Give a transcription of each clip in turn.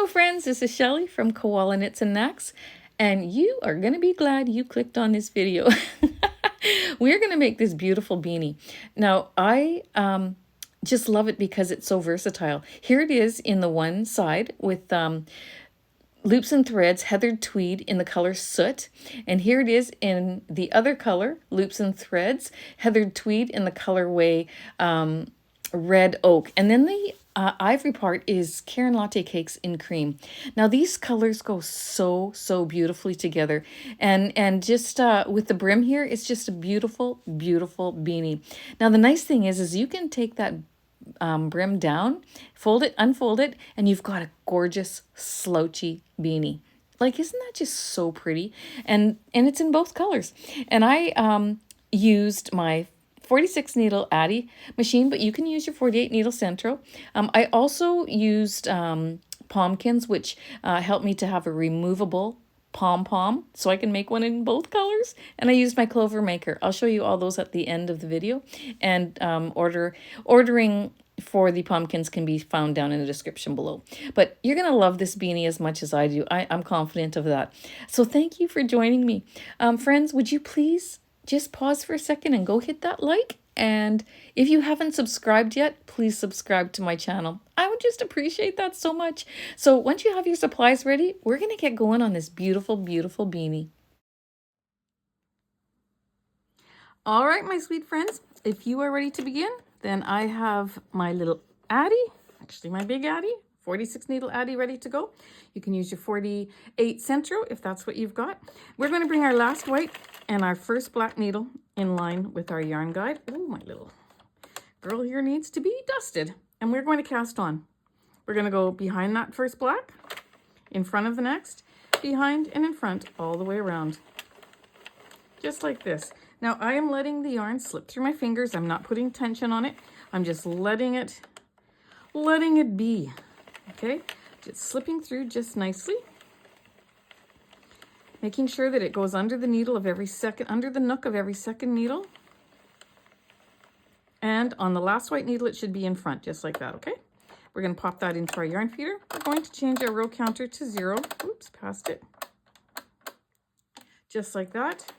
Hello friends, this is Shelly from Koala Knits and Knacks, and you are going to be glad you clicked on this video. We're going to make this beautiful beanie. Now, I just love it because it's so versatile. Here it is in the one side with loops and threads, heathered tweed in the color Soot. And here it is in the other color, loops and threads, heathered tweed in the colorway Red Oak. And then the ivory part is Caron Latte Cakes in cream. Now these colors go so beautifully together. And just with the brim here, it's just a beautiful beanie. Now the nice thing is you can take that brim down, fold it, unfold it, and you've got a gorgeous slouchy beanie. Like, isn't that just so pretty? And it's in both colors. And I used my 46 needle Addi machine, but you can use your 48 needle Centro. I also used Pom-kins, which helped me to have a removable pom-pom, so I can make one in both colors. And I used my clover maker. I'll show you all those at the end of the video. And ordering for the Pom-kins can be found down in the description below. But you're going to love this beanie as much as I do. I'm confident of that. So thank you for joining me. Friends, would you please just pause for a second and go hit that like. And if you haven't subscribed yet, please subscribe to my channel. I would just appreciate that so much. So once you have your supplies ready, we're going to get going on this beautiful beanie. All right, my sweet friends, if you are ready to begin, then I have my little Addi, actually my big Addi, 46 needle Addi ready to go. You can use your 48 Centro if that's what you've got. We're going to bring our last white and our first black needle in line with our yarn guide. Oh, my little girl here needs to be dusted. And we're going to cast on. We're going to go behind that first black, in front of the next, behind and in front, all the way around. Just like this. Now I am letting the yarn slip through my fingers. I'm not putting tension on it. I'm just letting it be. Okay, just slipping through just nicely. Making sure that it goes under the needle of every second, under the nook of every second needle. And on the last white needle, it should be in front, just like that, okay? We're going to pop that into our yarn feeder. We're going to change our row counter to 0. Oops, past it. Just like that.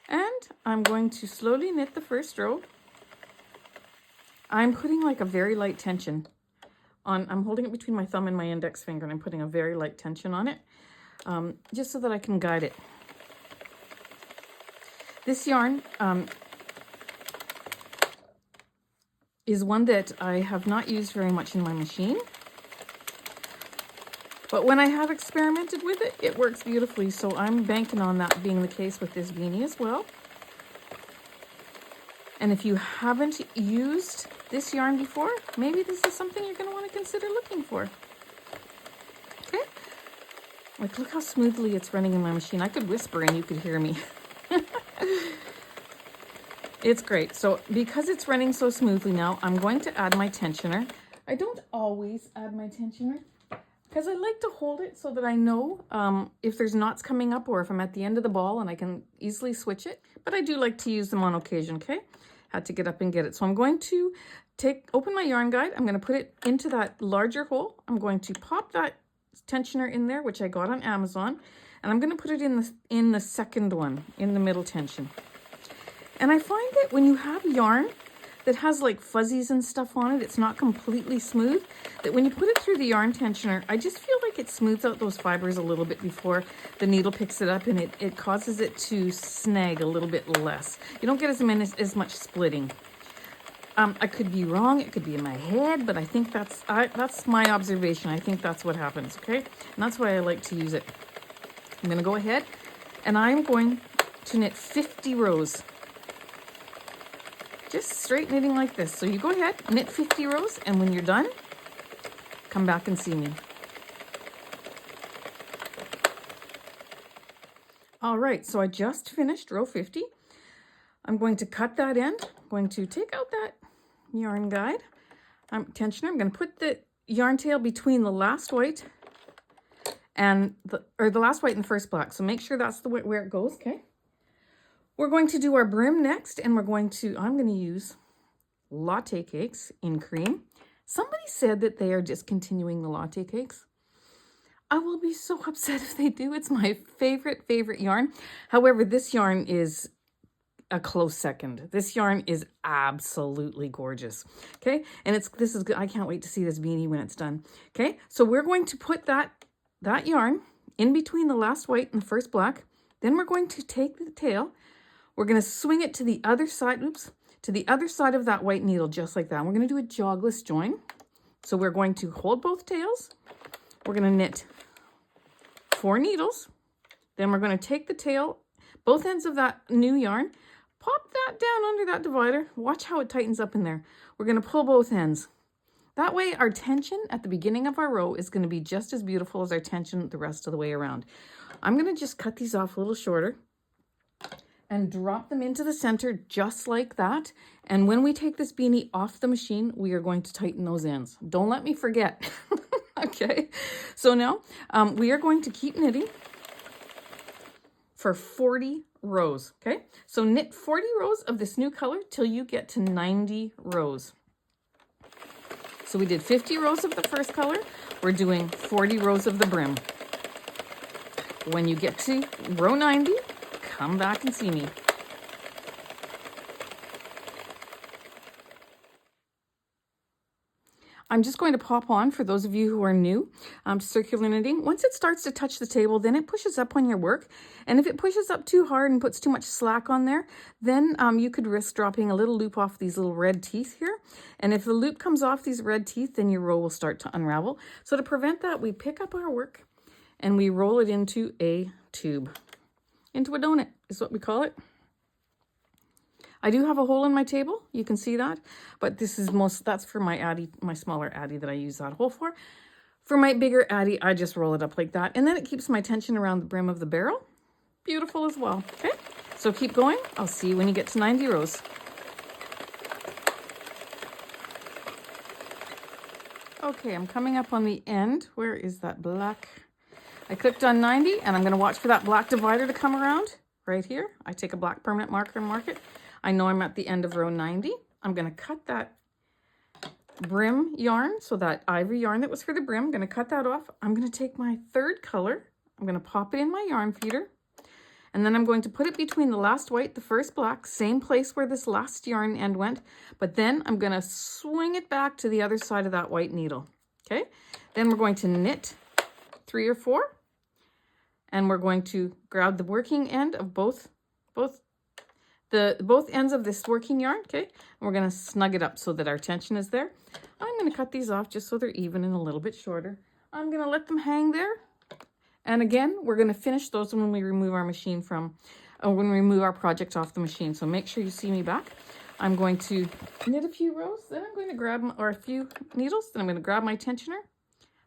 And I'm going to slowly knit the first row. I'm putting like a very light tension on, I'm holding it between my thumb and my index finger, and I'm putting a very light tension on it, just so that I can guide it. This yarn is one that I have not used very much in my machine. But when I have experimented with it, it works beautifully. So I'm banking on that being the case with this beanie as well. And if you haven't used this yarn before, maybe this is something you're going to want to consider looking for. Okay? Like, look how smoothly it's running in my machine. I could whisper and you could hear me. It's great. So because it's running so smoothly now, I'm going to add my tensioner. I don't always add my tensioner, because I like to hold it so that I know if there's knots coming up or if I'm at the end of the ball and I can easily switch it. But I do like to use them on occasion, okay? Had to get up and get it. So I'm going to open my yarn guide. I'm going to put it into that larger hole. I'm going to pop that tensioner in there, which I got on Amazon. And I'm going to put it in the second one, in the middle tension. And I find that when you have yarn that has like fuzzies and stuff on it, it's not completely smooth, that when you put it through the yarn tensioner, I just feel like it smooths out those fibers a little bit before the needle picks it up, and it causes it to snag a little bit less. You don't get as much splitting. I could be wrong, it could be in my head, but I think that's my observation. I think that's what happens, okay? And that's why I like to use it. I'm gonna go ahead and I'm going to knit 50 rows. Just straight knitting like this. So you go ahead, knit 50 rows, and when you're done, come back and see me. All right, so I just finished row 50. I'm going to cut that end. I'm going to take out that yarn guide, tensioner. I'm going to put the yarn tail between the last white and the last white and the first black. So make sure that's the where it goes, okay? We're going to do our brim next, and I'm going to use latte cakes in cream. Somebody said that they are discontinuing the latte cakes. I will be so upset if they do. It's my favorite yarn. However, this yarn is a close second. This yarn is absolutely gorgeous. Okay, and this is good. I can't wait to see this beanie when it's done. Okay, so we're going to put that yarn in between the last white and the first black. Then we're going to take the tail. We're going to swing it to the other side. Oops, to the other side of that white needle, just like that. And we're going to do a jogless join. So we're going to hold both tails. We're going to knit 4 needles. Then we're going to take the tail, both ends of that new yarn, pop that down under that divider. Watch how it tightens up in there. We're going to pull both ends. That way our tension at the beginning of our row is going to be just as beautiful as our tension the rest of the way around. I'm going to just cut these off a little shorter and drop them into the center just like that. And when we take this beanie off the machine, we are going to tighten those ends. Don't let me forget. Okay, so now we are going to keep knitting for 40 rows. Okay, so knit 40 rows of this new color till you get to 90 rows. So we did 50 rows of the first color. We're doing 40 rows of the brim. When you get to row 90, come back and see me. I'm just going to pop on, for those of you who are new to circular knitting. Once it starts to touch the table, then it pushes up on your work. And if it pushes up too hard and puts too much slack on there, then you could risk dropping a little loop off these little red teeth here. And if the loop comes off these red teeth, then your row will start to unravel. So to prevent that, we pick up our work and we roll it into a tube. Into a donut is what we call it. I do have a hole in my table, you can see that, but this is that's for my Addi, my smaller Addi that I use that hole for. For my bigger Addi, I just roll it up like that, and then it keeps my tension around the brim of the barrel. Beautiful as well, okay? So keep going. I'll see you when you get to 90 rows. Okay, I'm coming up on the end. Where is that black? I clicked on 90, and I'm gonna watch for that black divider to come around right here. I take a black permanent marker and mark it. I know I'm at the end of row 90. I'm going to cut that brim yarn, so that ivory yarn that was for the brim, I'm going to cut that off. I'm going to take my third color. I'm going to pop it in my yarn feeder. And then I'm going to put it between the last white, the first black, same place where this last yarn end went. But then I'm going to swing it back to the other side of that white needle. Okay. Then we're going to knit 3 or 4. And we're going to grab the working end of both ends of this working yarn, okay? And we're going to snug it up so that our tension is there. I'm going to cut these off just so they're even and a little bit shorter. I'm going to let them hang there. And again, we're going to finish those when we remove our machine when we remove our project off the machine. So make sure you see me back. I'm going to knit a few rows, then I'm going to grab, or a few needles, then I'm going to grab my tensioner,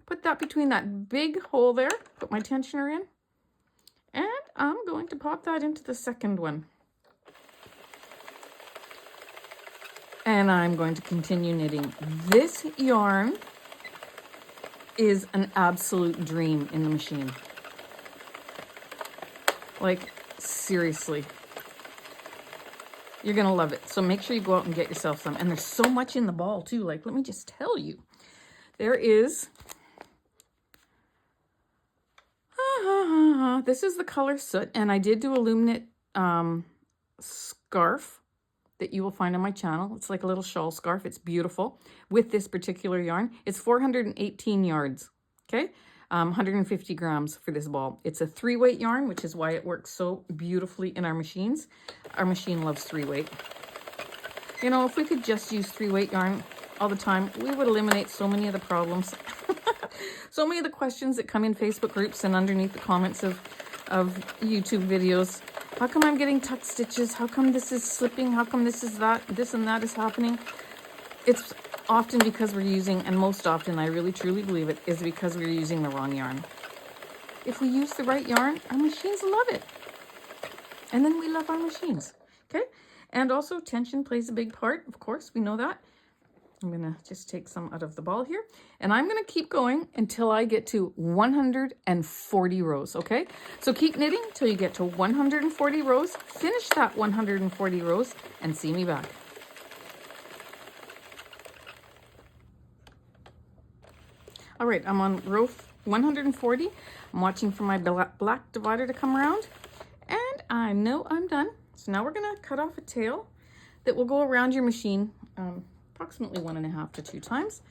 put that between that big hole there, put my tensioner in, and I'm going to pop that into the second one. And I'm going to continue knitting. This yarn is an absolute dream in the machine. Like, seriously. You're going to love it. So make sure you go out and get yourself some. And there's so much in the ball, too. Like, let me just tell you. There is... this is the color Soot. And I did do a loom knit scarf that you will find on my channel. It's like a little shawl scarf. It's beautiful with this particular yarn. It's 418 yards, okay? 150 grams for this ball. It's a 3-weight yarn, which is why it works so beautifully in our machines. Our machine loves 3-weight. You know, if we could just use 3-weight yarn all the time, we would eliminate so many of the problems. So many of the questions that come in Facebook groups and underneath the comments of YouTube videos. How come I'm getting tuck stitches? How come this is slipping? How come this is that? This and that is happening? It's often because we're using, and most often, I really truly believe it, is because we're using the wrong yarn. If we use the right yarn, our machines love it. And then we love our machines, okay? And also tension plays a big part, of course, we know that. I'm gonna just take some out of the ball here, and I'm gonna keep going until I get to 140 rows, okay? So keep knitting till you get to 140 rows, finish that 140 rows, and see me back. All right, I'm on row 140. I'm watching for my black divider to come around, and I know I'm done. So now we're gonna cut off a tail that will go around your machine approximately 1.5 to 2 times.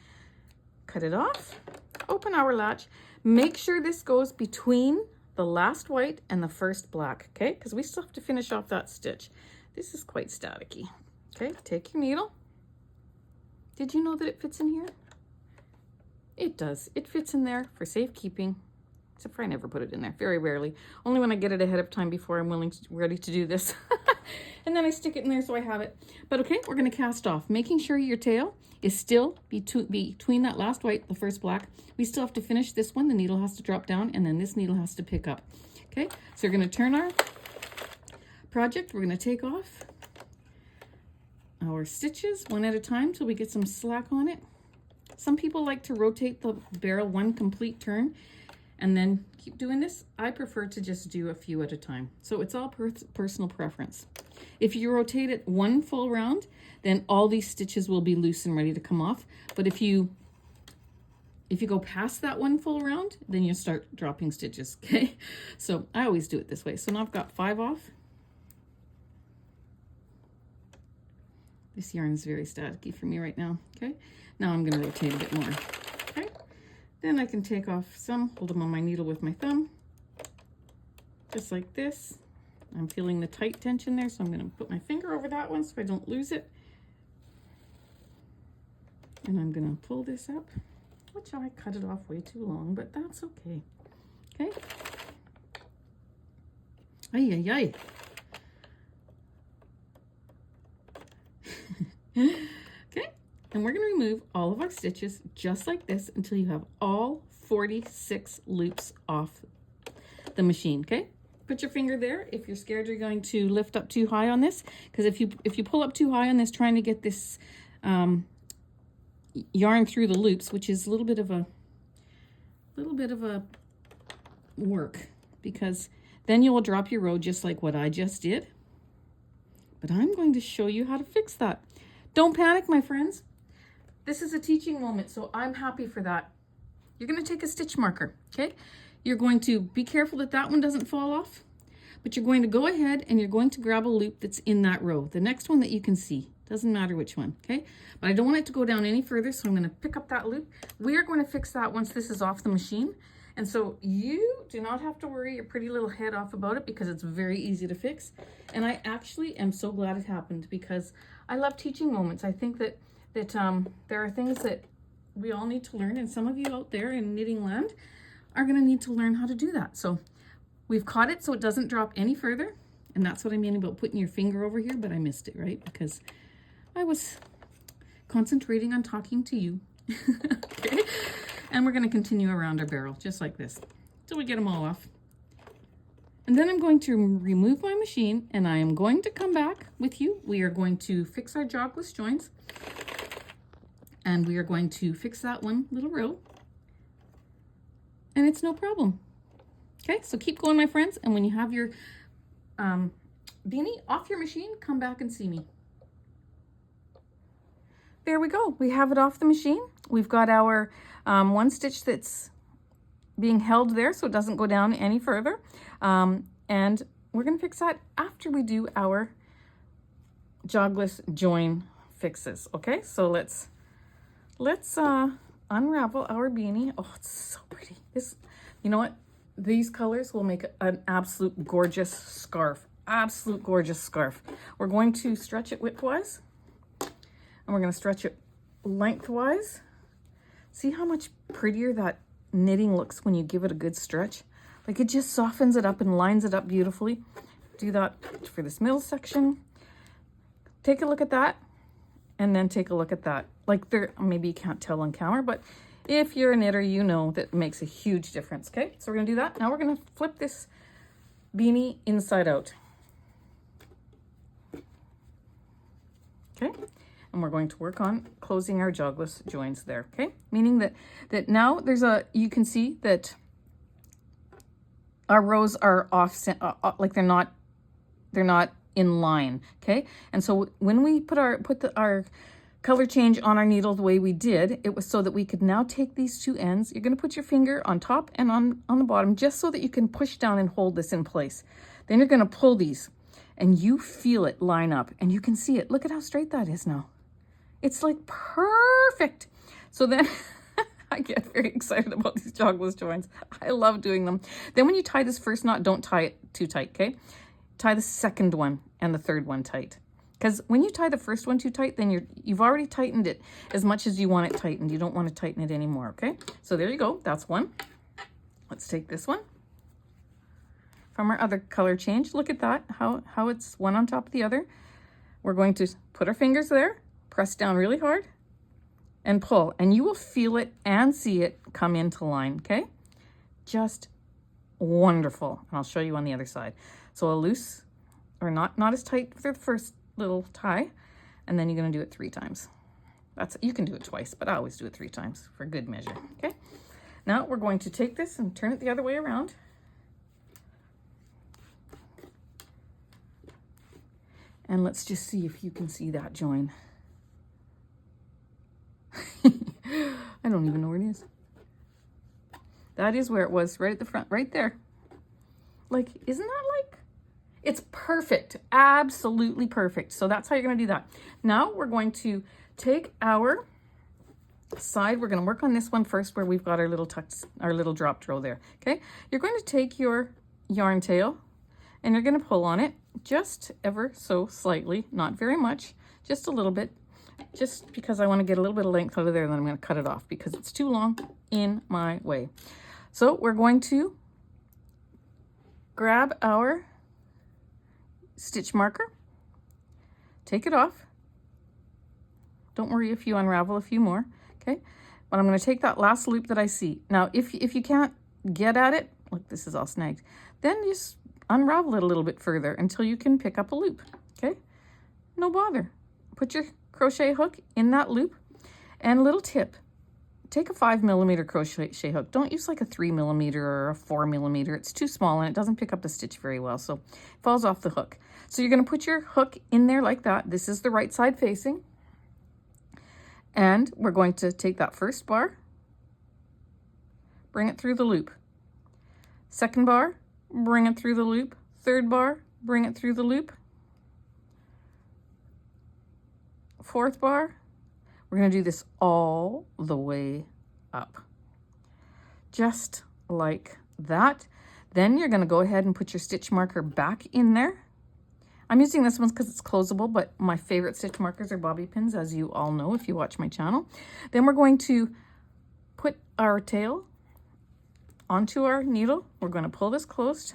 Cut it off, open our latch. Make sure this goes between the last white and the first black, okay? Because we still have to finish off that stitch. This is quite staticky. Okay, take your needle. Did you know that it fits in here? It does. It fits in there for safekeeping. Except for I never put it in there, very rarely. Only when I get it ahead of time before I'm ready to do this. And then I stick it in there so I have it. But okay, we're gonna cast off, making sure your tail is still between that last white, the first black. We still have to finish this one. The needle has to drop down and then this needle has to pick up. Okay, so we're gonna turn our project. We're gonna take off our stitches one at a time till we get some slack on it. Some people like to rotate the barrel one complete turn and then keep doing this. I prefer to just do a few at a time. So it's all personal preference. If you rotate it one full round, then all these stitches will be loose and ready to come off. But if you go past that one full round, then you start dropping stitches, okay? So I always do it this way. So now I've got 5 off. This yarn is very staticky for me right now, okay? Now I'm gonna rotate a bit more, okay? Then I can take off some, hold them on my needle with my thumb, just like this. I'm feeling the tight tension there, so I'm gonna put my finger over that one so I don't lose it. And I'm gonna pull this up, which I cut it off way too long, but that's okay, okay? Ay, ay, ay. Okay, and we're going to remove all of our stitches just like this until you have all 46 loops off the machine. Okay, put your finger there if you're scared you're going to lift up too high on this, because if you pull up too high on this trying to get this yarn through the loops, which is a little bit of a work, because then you will drop your row just like what I just did. But I'm going to show you how to fix that. Don't panic, my friends. This is a teaching moment, so I'm happy for that. You're going to take a stitch marker, okay? You're going to be careful that that one doesn't fall off, but you're going to go ahead and you're going to grab a loop that's in that row, the next one that you can see. Doesn't matter which one, okay? But I don't want it to go down any further, so I'm going to pick up that loop. We are going to fix that once this is off the machine. And so you do not have to worry your pretty little head off about it, because it's very easy to fix. And I actually am so glad it happened, because I love teaching moments. I think that there are things that we all need to learn, and some of you out there in knitting land are going to need to learn how to do that. So we've caught it so it doesn't drop any further. And that's what I mean about putting your finger over here, but I missed it, right? Because I was concentrating on talking to you. Okay. And we're going to continue around our barrel just like this till we get them all off. And then I'm going to remove my machine and I am going to come back with you. We are going to fix our jogless joins, and we are going to fix that one little row, and it's no problem. Okay, so keep going, my friends. And when you have your beanie off your machine, come back and see me. There we go. We have it off the machine. We've got our one stitch that's being held there so it doesn't go down any further. And we're going to fix that after we do our jogless join fixes. Okay, so let's unravel our beanie. Oh, it's so pretty. This, you know what? These colors will make an absolute gorgeous scarf. Absolute gorgeous scarf. We're going to stretch it widthwise, and we're going to stretch it lengthwise. See how much prettier that knitting looks when you give it a good stretch? Like, it just softens it up and lines it up beautifully. Do that for this middle section. Take a look at that, and then take a look at that. Like, there, maybe you can't tell on camera, but if you're a knitter, you know that makes a huge difference. Okay, so we're gonna do that. Now we're gonna flip this beanie inside out. Okay, and we're going to work on closing our jogless joins there. Okay, meaning that now there's a, you can see that our rows are off, like they're not in line. Okay, and so when we put our color change on our needle the way we did, it was so that we could now take these two ends. You're going to put your finger on top and on the bottom just so that you can push down and hold this in place. Then you're going to pull these and you feel it line up and you can see it. Look at how straight that is now. It's like perfect. So then I get very excited about these jogless joins. I love doing them. Then when you tie this first knot, don't tie it too tight, okay? Tie the second one and the third one tight. Because when you tie the first one too tight, then you've already tightened it as much as you want it tightened. You don't want to tighten it anymore, okay? So there you go. That's one. Let's take this one from our other color change. Look at that, how it's one on top of the other. We're going to put our fingers there, press down really hard, and pull. And you will feel it and see it come into line, okay? Just wonderful. And I'll show you on the other side. So a loose, or not as tight for the first little tie, and then you're going to do it 3 times. You can do it twice, but I always do it 3 times for good measure. Okay, now we're going to take this and turn it the other way around. And let's just see if you can see that join. I don't even know where it is. That is where it was, right at the front, right there. Like, isn't that like, it's perfect, absolutely perfect. So that's how you're going to do that. Now we're going to take our side. We're going to work on this one first where we've got our little tucks, our little drop row there. Okay, you're going to take your yarn tail and you're going to pull on it just ever so slightly, not very much, just a little bit, just because I want to get a little bit of length out of there, and then I'm going to cut it off because it's too long in my way. So we're going to grab our stitch marker, take it off. Don't worry if you unravel a few more, okay? But I'm going to take that last loop that I see. Now, if you can't get at it, look, this is all snagged, then just unravel it a little bit further until you can pick up a loop, okay? No bother. Put your crochet hook in that loop, and a little tip. Take a 5mm crochet hook. Don't use like a 3mm or a 4mm. It's too small and it doesn't pick up the stitch very well, so it falls off the hook. So you're going to put your hook in there like that. This is the right side facing. And we're going to take that first bar, bring it through the loop. Second bar, bring it through the loop. Third bar, bring it through the loop. Fourth bar, we're going to do this all the way up, just like that. Then you're going to go ahead and put your stitch marker back in there. I'm using this one because it's closable, but my favorite stitch markers are bobby pins, as you all know if you watch my channel. Then we're going to put our tail onto our needle. We're going to pull this closed,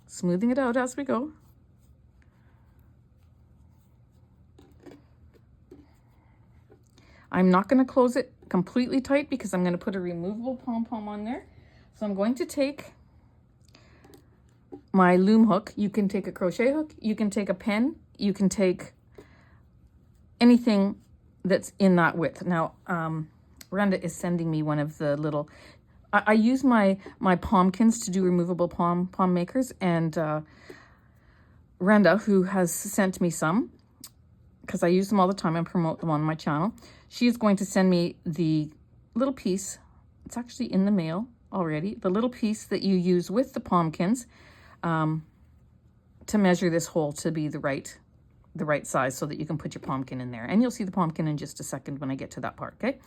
smoothing it out as we go. I'm not going to close it completely tight because I'm going to put a removable pom-pom on there. So I'm going to take my loom hook. You can take a crochet hook, you can take a pen, you can take anything that's in that width. Now, Rhonda is sending me one of the little, I use my Pom-kins to do removable pom makers, and Rhonda, who has sent me some, because I use them all the time and promote them on my channel, she is going to send me the little piece. It's actually in the mail already. The little piece that you use with the Pom-kins to measure this hole to be the right size so that you can put your pumpkin in there. And you'll see the pumpkin in just a second when I get to that part, okay?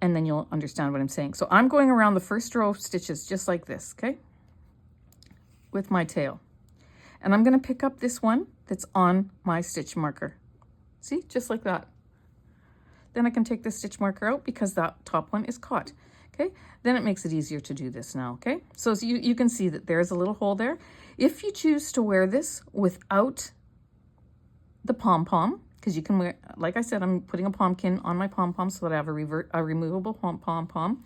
And then you'll understand what I'm saying. So I'm going around the first row of stitches just like this, okay? With my tail. And I'm going to pick up this one that's on my stitch marker. See, just like that. Then I can take the stitch marker out because that top one is caught. Okay, then it makes it easier to do this now. Okay, so you can see that there's a little hole there. If you choose to wear this without the pom-pom, because you can wear, like I said, I'm putting a pumpkin on my pom-pom so that I have a removable pom-pom.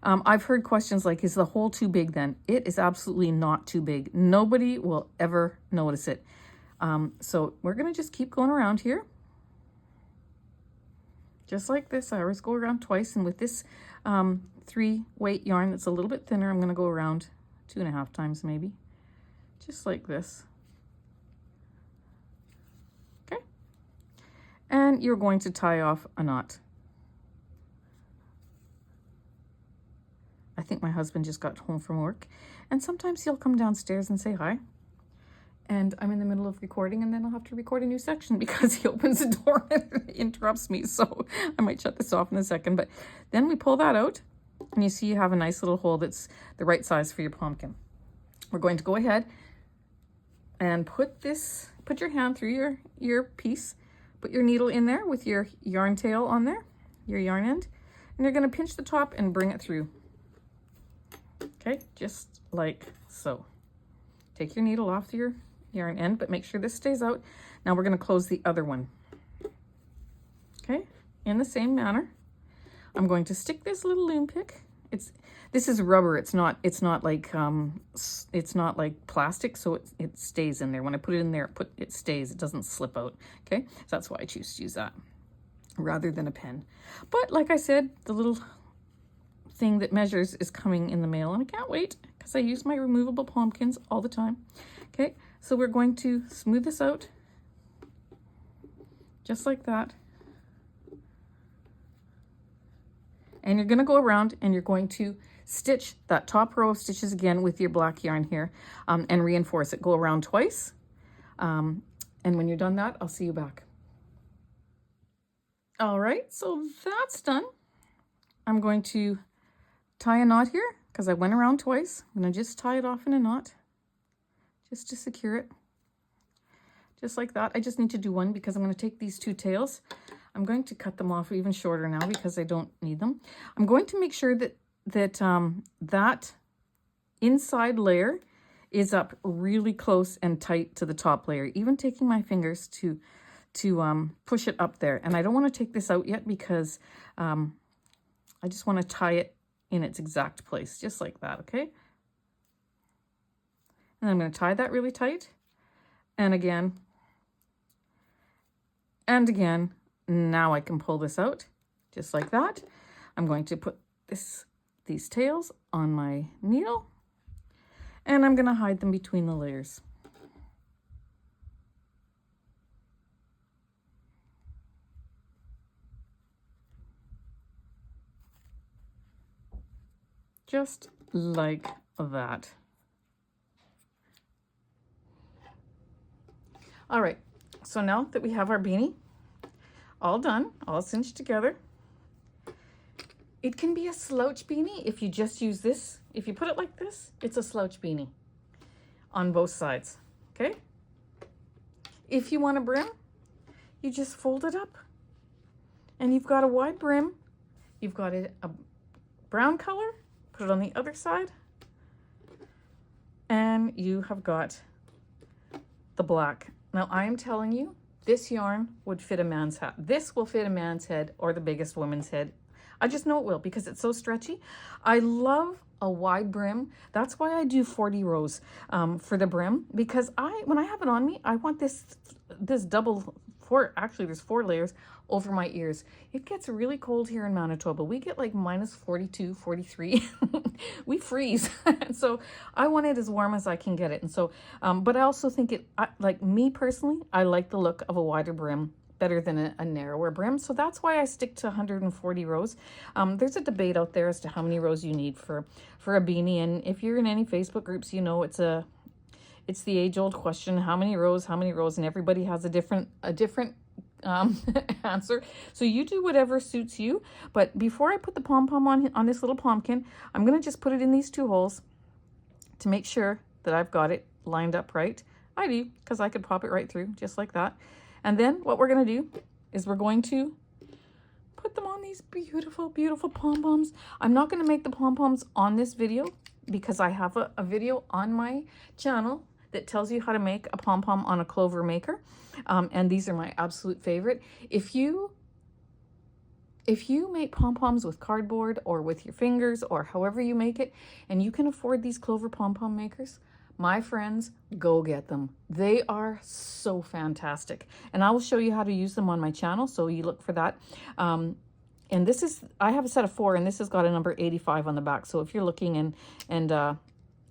I've heard questions like, is the hole too big then? It is absolutely not too big. Nobody will ever notice it. So we're going to just keep going around here. Just like this. I always go around twice, and with this 3-weight yarn that's a little bit thinner, I'm going to go around 2.5 times maybe. Just like this. and you're going to tie off a knot. I think my husband just got home from work, and sometimes he'll come downstairs and say hi. And I'm in the middle of recording, and then I'll have to record a new section because he opens the door and interrupts me. So I might shut this off in a second. But then we pull that out, and you see you have a nice little hole that's the right size for your pumpkin. We're going to go ahead and put your hand through your piece, put your needle in there with your yarn tail on there, your yarn end, and you're going to pinch the top and bring it through. Okay, just like so. Take your needle off your yarn end, but make sure this stays out. Now we're going to close the other one. Okay, in the same manner, I'm going to stick this little loom pick. This is rubber. It's not like plastic, so it stays in there. When I put it in there, it stays. It doesn't slip out. Okay, so that's why I choose to use that rather than a pen. But like I said, the little thing that measures is coming in the mail, and I can't wait because I use my removable Pom-kins all the time. Okay, so we're going to smooth this out just like that, and you're going to go around and you're going to stitch that top row of stitches again with your black yarn here, and reinforce it. Go around twice, and when you're done that, I'll see you back. All right, so that's done. I'm going to tie a knot here because I went around twice. I'm going to just tie it off in a knot just to secure it. Just like that. I just need to do one because I'm going to take these two tails. I'm going to cut them off even shorter now because I don't need them. I'm going to make sure that that inside layer is up really close and tight to the top layer, even taking my fingers to push it up there. And I don't want to take this out yet because I just want to tie it in its exact place, just like that, okay? And I'm going to tie that really tight, and again, and again. Now I can pull this out, just like that. I'm going to put these tails on my needle, and I'm going to hide them between the layers. Just like that. All right, so now that we have our beanie all done, all cinched together, it can be a slouch beanie if you just use this. If you put it like this, it's a slouch beanie on both sides, okay? If you want a brim, you just fold it up and you've got a wide brim. You've got a brown color, put it on the other side, and you have got the black. Now I am telling you, this yarn would fit a man's hat. This will fit a man's head or the biggest woman's head. I just know it will because it's so stretchy. I love a wide brim. That's why I do 40 rows for the brim, because when I have it on me, I want this double, actually there's 4 layers over my ears. It gets really cold here in Manitoba. We get like minus 42, 43. We freeze. So I want it as warm as I can get it. And so, but I also think like me personally, I like the look of a wider brim better than a narrower brim. So that's why I stick to 140 rows. There's a debate out there as to how many rows you need for a beanie. And if you're in any Facebook groups, you know, it's the age-old question, how many rows, and everybody has a different answer. So you do whatever suits you. But before I put the pom-pom on this little pumpkin, I'm going to just put it in these 2 holes to make sure that I've got it lined up right. I do, because I could pop it right through just like that. And then what we're going to do is we're going to put them on these beautiful, beautiful pom-poms. I'm not going to make the pom-poms on this video because I have a video on my channel that tells you how to make a pom-pom on a clover maker. And these are my absolute favorite. If you make pom-poms with cardboard or with your fingers or however you make it, and you can afford these clover pom-pom makers, my friends, go get them. They are so fantastic. And I will show you how to use them on my channel, so you look for that. And I have a set of 4, and this has got a number 85 on the back. So if you're looking and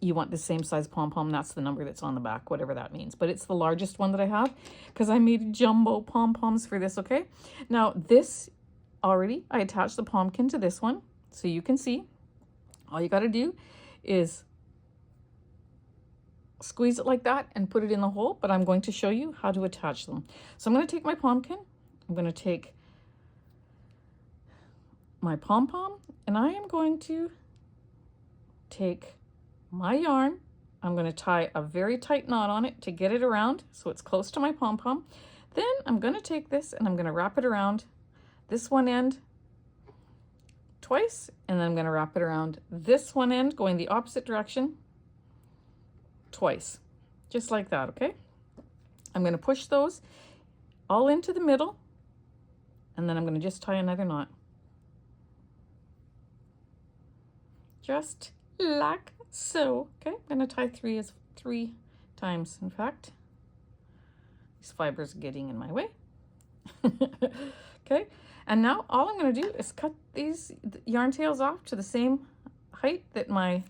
you want the same size pom-pom. That's the number that's on the back, whatever that means. But it's the largest one that I have because I made jumbo pom-poms for this, okay? Now this, already I attached the pumpkin to this one. So you can see, all you got to do is squeeze it like that and put it in the hole. But I'm going to show you how to attach them. So I'm going to take my pumpkin. I'm going to take my pom-pom and I am going to take my yarn. I'm going to tie a very tight knot on it to get it around so it's close to my pom-pom. Then I'm going to take this and I'm going to wrap it around this one end twice, and then I'm going to wrap it around this one end going the opposite direction twice, just like that, okay? I'm going to push those all into the middle, and then I'm going to just tie another knot. Just like so, okay? I'm going to tie three times, in fact. These fibers are getting in my way. Okay, and now all I'm going to do is cut these yarn tails off to the same height that my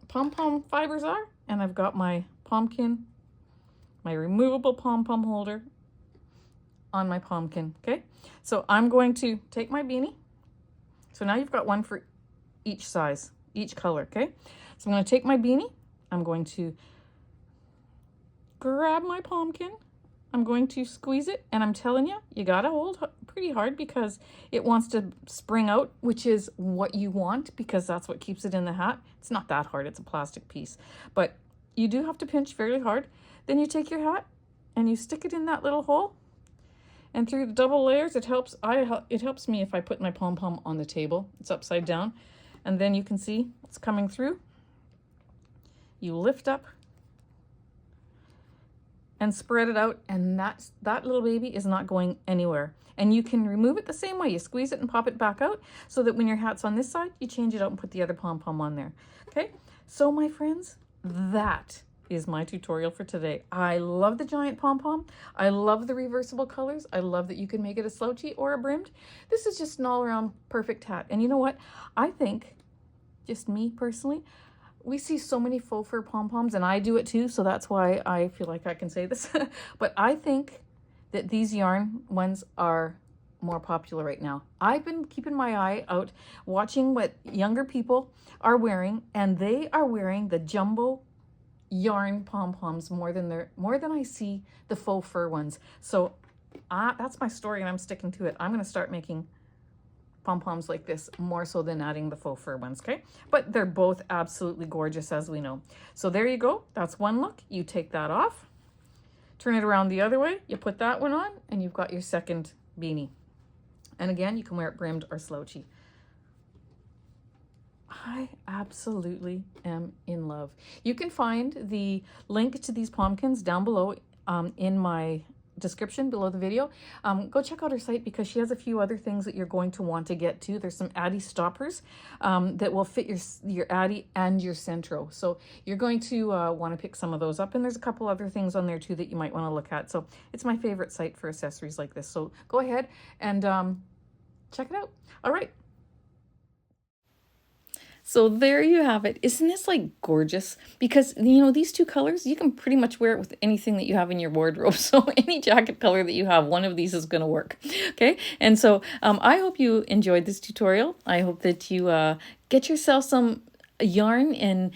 pom-pom fibers are, and I've got my pumpkin, my removable pom-pom holder on my pumpkin, okay? So I'm going to take my beanie. So now you've got one for each size, each color, okay? So I'm going to take my beanie, I'm going to grab my pumpkin, I'm going to squeeze it, and I'm telling you, you gotta hold pretty hard because it wants to spring out, which is what you want because that's what keeps it in the hat. It's not that hard, it's a plastic piece, but you do have to pinch fairly hard. Then you take your hat and you stick it in that little hole, and through the double layers, it helps me if I put my pom-pom on the table. It's upside down, and then you can see it's coming through. You lift up and spread it out, and that little baby is not going anywhere. And you can remove it the same way. You squeeze it and pop it back out so that when your hat's on this side, you change it out and put the other pom-pom on there. Okay, so my friends, that is my tutorial for today. I love the giant pom-pom. I love the reversible colors. I love that you can make it a slouchy or a brimmed. This is just an all-around perfect hat. And you know what? I think, just me personally, we see so many faux fur pom-poms, and I do it too, so that's why I feel like I can say this. But I think that these yarn ones are more popular right now. I've been keeping my eye out, watching what younger people are wearing, and they are wearing the jumbo yarn pom-poms more than I see the faux fur ones. So that's my story, and I'm sticking to it. I'm going to start making pom-poms like this more so than adding the faux fur ones, okay? But they're both absolutely gorgeous, as we know. So there you go. That's one look. You take that off, turn it around the other way, you put that one on, and you've got your second beanie. And again, you can wear it brimmed or slouchy. I absolutely am in love. You can find the link to these Pom-kins down below in my description below the video. Go check out her site because she has a few other things that you're going to want to get to. There's some Addi stoppers that will fit your Addi and your Centro. So you're going to want to pick some of those up. And there's a couple other things on there too that you might want to look at. So it's my favorite site for accessories like this. So go ahead and check it out. All right. So there you have it. Isn't this like gorgeous? Because, you know, these two colors, you can pretty much wear it with anything that you have in your wardrobe. So any jacket color that you have, one of these is going to work. Okay. And so I hope you enjoyed this tutorial. I hope that you get yourself some yarn in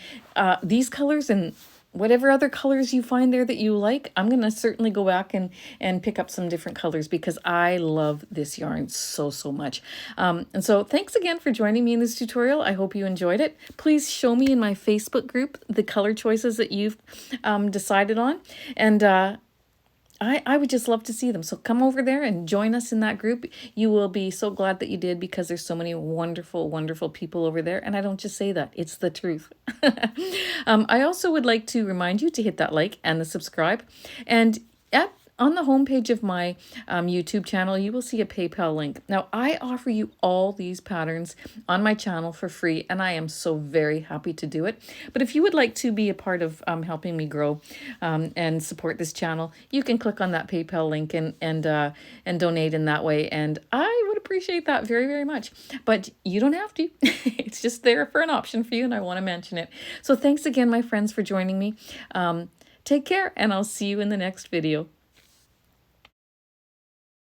these colors and whatever other colors you find there that you like. I'm going to certainly go back and pick up some different colors because I love this yarn so much. And so thanks again for joining me in this tutorial. I hope you enjoyed it. Please show me in my Facebook group the color choices that you've decided on. And I would just love to see them. So come over there and join us in that group. You will be so glad that you did because there's so many wonderful, wonderful people over there. And I don't just say that, it's the truth. I also would like to remind you to hit that like and the subscribe. And on the homepage of my YouTube channel, you will see a PayPal link. Now, I offer you all these patterns on my channel for free, and I am so very happy to do it. But if you would like to be a part of helping me grow and support this channel, you can click on that PayPal link and donate in that way. And I would appreciate appreciate that very, very much. But you don't have to. It's just there for an option for you, and I want to mention it. So thanks again, my friends, for joining me. Take care, and I'll see you in the next video.